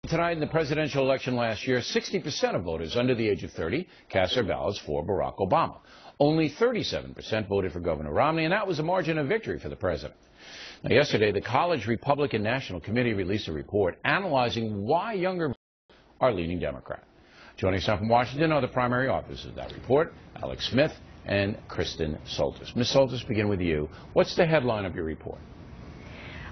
Tonight in the presidential election last year, 60% of voters under the age of 30 cast their ballots for Barack Obama. Only 37% voted for Governor Romney, and that was a margin of victory for the president. Now, yesterday, the College Republican National Committee released a report analyzing why younger voters are leaning Democrat. Joining us now from Washington are the primary authors of that report, Alex Smith and Kristen Soltis. Ms. Soltis, begin with you. What's the headline of your report?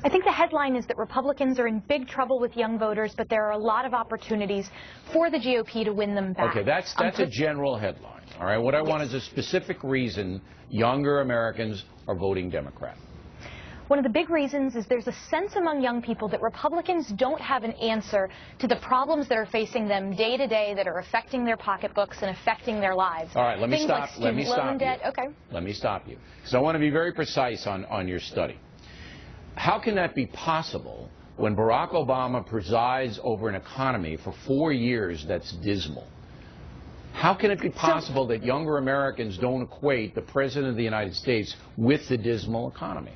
I think the headline is that Republicans are in big trouble with young voters, but there are a lot of opportunities for the GOP to win them back. Okay, that's a general headline. All right, what I want is a specific reason younger Americans are voting Democrat. One of the big reasons is there's a sense among young people that Republicans don't have an answer to the problems that are facing them day to day that are affecting their pocketbooks and affecting their lives. All right, let me stop you. Okay. Let me stop you, because I want to be very precise on your study. How can that be possible when Barack Obama presides over an economy for 4 years that's dismal? How can it be possible that younger Americans don't equate the President of the United States with the dismal economy?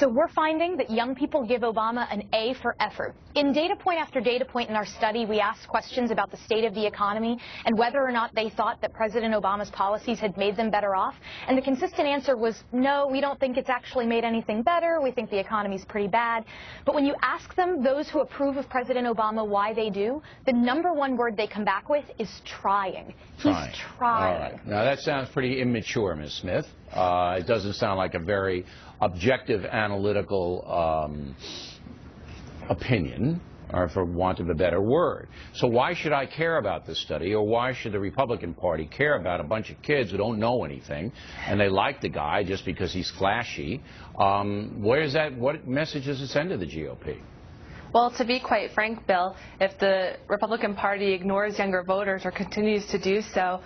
So we're finding that young people give Obama an A for effort. In data point after data point in our study, we asked questions about the state of the economy and whether or not they thought that President Obama's policies had made them better off. And the consistent answer was, no, we don't think it's actually made anything better. We think the economy's pretty bad. But when you ask them, those who approve of President Obama, why they do, the #1 word they come back with is trying. He's trying. All right. Now, that sounds pretty immature, Ms. Smith. It doesn't sound like a very objective, analytical opinion, or for want of a better word. So why should I care about this study, or why should the Republican Party care about a bunch of kids who don't know anything, and they like the guy just because he's flashy? What message does it send to the GOP? Well, to be quite frank, Bill, if the Republican Party ignores younger voters or continues to do so,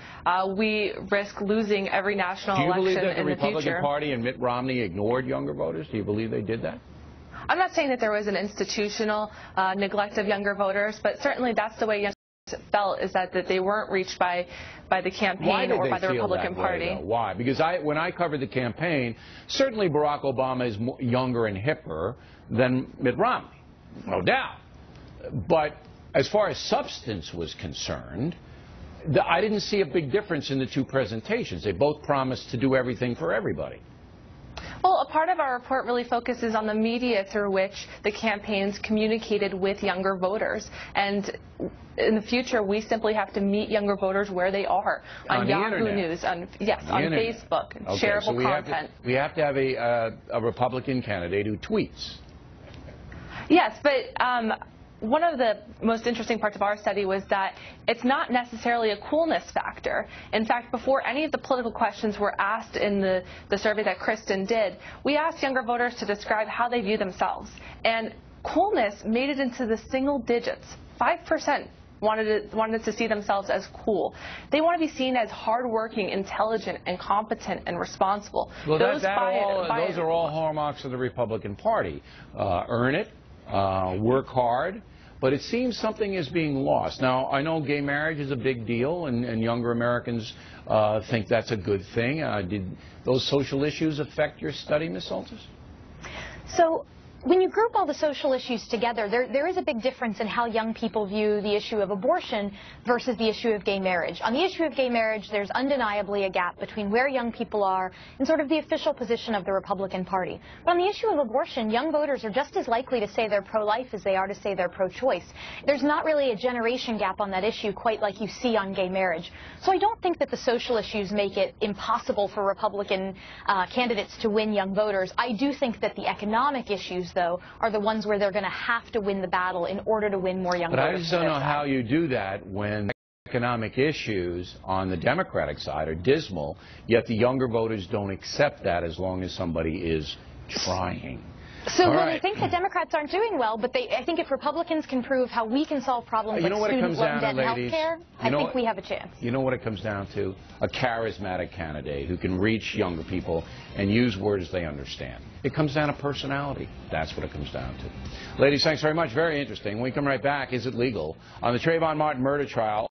we risk losing every national election in the future. Do you believe that the Republican Party and Mitt Romney ignored younger voters? Do you believe they did that? I'm not saying that there was an institutional neglect of younger voters, but certainly that's the way young voters felt, is that they weren't reached by the campaign or by the Republican Party. Why? Because when I covered the campaign, certainly Barack Obama is younger and hipper than Mitt Romney. No doubt. But as far as substance was concerned, I didn't see a big difference in the two presentations. They both promised to do everything for everybody. Well, a part of our report really focuses on the media through which the campaigns communicated with younger voters. And in the future, we simply have to meet younger voters where they are, on Yahoo News, on Facebook, shareable content. We have to have a Republican candidate who tweets. Yes, but one of the most interesting parts of our study was that it's not necessarily a coolness factor. In fact, before any of the political questions were asked in the survey that Kristen did, we asked younger voters to describe how they view themselves. And coolness made it into the single digits. 5% wanted to see themselves as cool. They want to be seen as hardworking, intelligent, and competent and responsible. Well, those are all hallmarks of the Republican Party. Earn it. Work hard, but it seems something is being lost. Now, I know gay marriage is a big deal, and younger Americans think that's a good thing. Did those social issues affect your study, Ms. Soltis? So, when you group all the social issues together, there is a big difference in how young people view the issue of abortion versus the issue of gay marriage. On the issue of gay marriage, there's undeniably a gap between where young people are and sort of the official position of the Republican Party. But on the issue of abortion, young voters are just as likely to say they're pro-life as they are to say they're pro-choice. There's not really a generation gap on that issue quite like you see on gay marriage. So I don't think that the social issues make it impossible for Republican candidates to win young voters. I do think that the economic issues, though, are the ones where they're going to have to win the battle in order to win more young voters. But I just don't know how you do that when economic issues on the Democratic side are dismal, yet the younger voters don't accept that as long as somebody is trying. So I think the Democrats aren't doing well, but I think if Republicans can prove how we can solve problems like student loan debt and health care, I think we have a chance. You know what it comes down to? A charismatic candidate who can reach younger people and use words they understand. It comes down to personality. That's what it comes down to. Ladies, thanks very much. Very interesting. When we come right back, is it legal? On the Trayvon Martin murder trial.